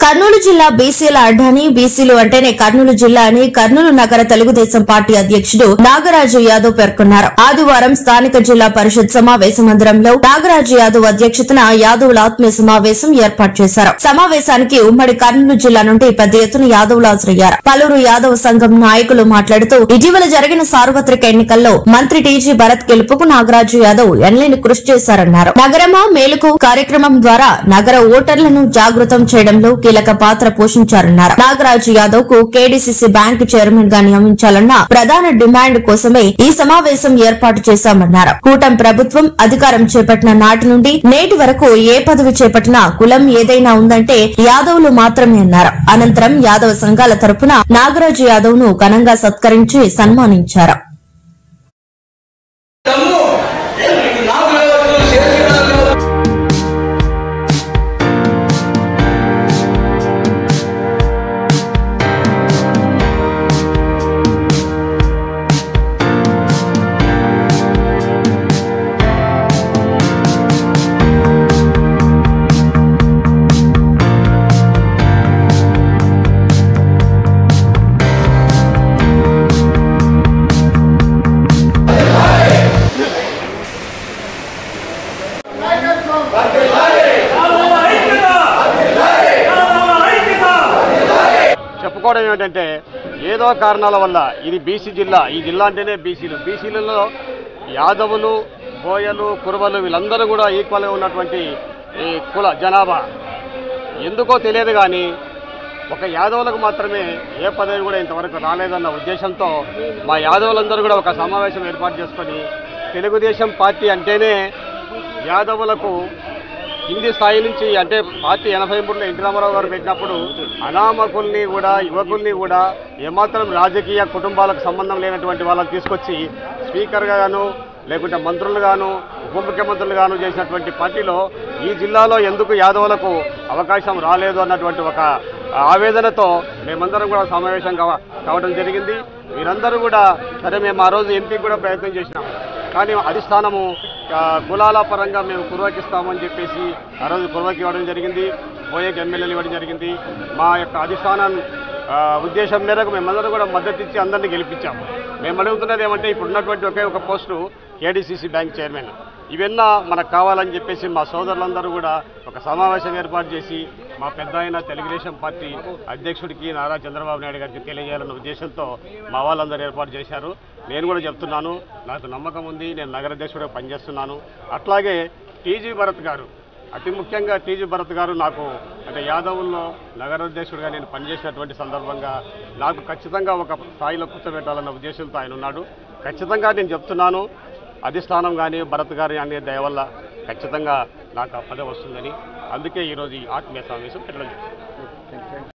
కర్నూలు జిల్లా బీసీల అడ్డాని, బీసీలు అంటేనే కర్నూలు జిల్లా అని కర్నూలు నగర తెలుగుదేశం పార్టీ అధ్యక్షుడు నాగరాజు యాదవ్ పేర్కొన్నారు. ఆదివారం స్థానిక జిల్లా పరిషత్ సమావేశ మందిరంలో నాగరాజు యాదవ్ అధ్యక్షతన యాదవుల ఆత్మీయ సమావేశం ఏర్పాటు చేశారు. సమావేశానికి ఉమ్మడి కర్నూలు జిల్లా నుండి పెద్ద ఎత్తున యాదవులు హాజరయ్యారు. పలువురు యాదవ సంఘం నాయకులు మాట్లాడుతూ ఇటీవల జరిగిన సార్వత్రిక ఎన్నికల్లో మంత్రి టీజీ భరత్ గెలుపుకు నాగరాజు యాదవ్ ఎనలేని కృషి చేశారన్నారు. నగరమా మేలుకు కార్యక్రమం ద్వారా నగర ఓటర్లను జాగృతం చేయడంలో కీలక పాత్ర పోషించారన్నారు. నాగరాజు యాదవ్ కు కేడీసీసీ బ్యాంకు చైర్మన్ గా నియమించాలన్న ప్రధాన డిమాండ్ కోసమే ఈ సమావేశం ఏర్పాటు చేశామన్నారు. కూటమి ప్రభుత్వం అధికారం చేపట్టిన నాటి నుండి నేటి వరకు ఏ పదవి చేపట్టినా కులం ఏదైనా ఉందంటే యాదవ్లు మాత్రమే అన్నారు. అనంతరం యాదవ సంఘాల తరపున నాగరాజు యాదవ్ ను ఘనంగా సత్కరించి సన్మానించారు. చెప్పుకోవడం ఏమిటంటే ఏదో కారణాల వల్ల ఇది బీసీ జిల్లా, ఈ జిల్లా అంటేనే బీసీలలో యాదవులు, బోయలు, కురవలు వీళ్ళందరూ కూడా ఈక్వల్గా ఉన్నటువంటి ఈ కుల జనాభా ఎందుకో తెలియదు కానీ ఒక యాదవులకు మాత్రమే ఏ పదవి కూడా ఇంతవరకు రాలేదన్న ఉద్దేశంతో మా యాదవులందరూ కూడా ఒక సమావేశం ఏర్పాటు చేసుకొని తెలుగుదేశం పార్టీ అంటేనే యాదవులకు కింది స్థాయి నుంచి అంటే పార్టీ 83లో ఎన్టీ రామారావు గారు పెట్టినప్పుడు అనామకుల్ని కూడా యువకుల్ని కూడా ఏమాత్రం రాజకీయ కుటుంబాలకు సంబంధం లేనటువంటి వాళ్ళని తీసుకొచ్చి స్పీకర్గా గాను లేకుంటే మంత్రులుగాను ఉప ముఖ్యమంత్రులుగాను చేసినటువంటి పార్టీలో ఈ జిల్లాలో ఎందుకు యాదవులకు అవకాశం రాలేదు అన్నటువంటి ఒక ఆవేదనతో మేమందరం కూడా సమావేశం కావడం జరిగింది. వీరందరూ కూడా సరే మేము ఆ రోజు ఎంపీ కూడా ప్రయత్నం చేసినాం, కానీ అధిష్టానము కులాల పరంగా మేము కుర్వకిస్తామని చెప్పేసి ఆ రోజు కుర్వకి ఇవ్వడం జరిగింది, బోయకి ఎమ్మెల్యేలు ఇవ్వడం జరిగింది. మా యొక్క అధిష్టానం ఉద్దేశం మేరకు మేమందరం కూడా మద్దతు ఇచ్చి అందరినీ గెలిపించాము. మేము అడుగుతున్నది ఏమంటే ఇప్పుడున్నటువంటి ఒకే ఒక పోస్టు కేడీసీసీ బ్యాంక్ చైర్మన్. ఇవన్నా మనకు కావాలని చెప్పేసి మా సోదరులందరూ కూడా ఒక సమావేశం ఏర్పాటు చేసి మా పెద్ద అయిన తెలుగుదేశం పార్టీ అధ్యక్షుడికి నారా చంద్రబాబు నాయుడు గారికి తెలియజేయాలన్న ఉద్దేశంతో మా వాళ్ళందరూ ఏర్పాటు చేశారు. నేను కూడా చెప్తున్నాను, నాకు నమ్మకం ఉంది, నేను నగరాధ్యక్షుడిగా పనిచేస్తున్నాను. అట్లాగే టీజీ భరత్ గారు, అతి ముఖ్యంగా టీజీ భరత్ గారు నాకు అంటే యాదవుల్లో నగరాధ్యక్షుడిగా నేను పనిచేసినటువంటి సందర్భంగా నాకు ఖచ్చితంగా ఒక స్థాయిలో కూర్చోబెట్టాలన్న ఉద్దేశంతో ఆయన ఉన్నాడు. ఖచ్చితంగా నేను చెప్తున్నాను, అధిష్టానం కానీ భరత్ గారి అనే దయ వల్ల ఖచ్చితంగా నాకు ఆ పదవి వస్తుందని, అందుకే ఈరోజు ఈ ఆత్మీయ సమావేశం పెట్టడం జరిగింది.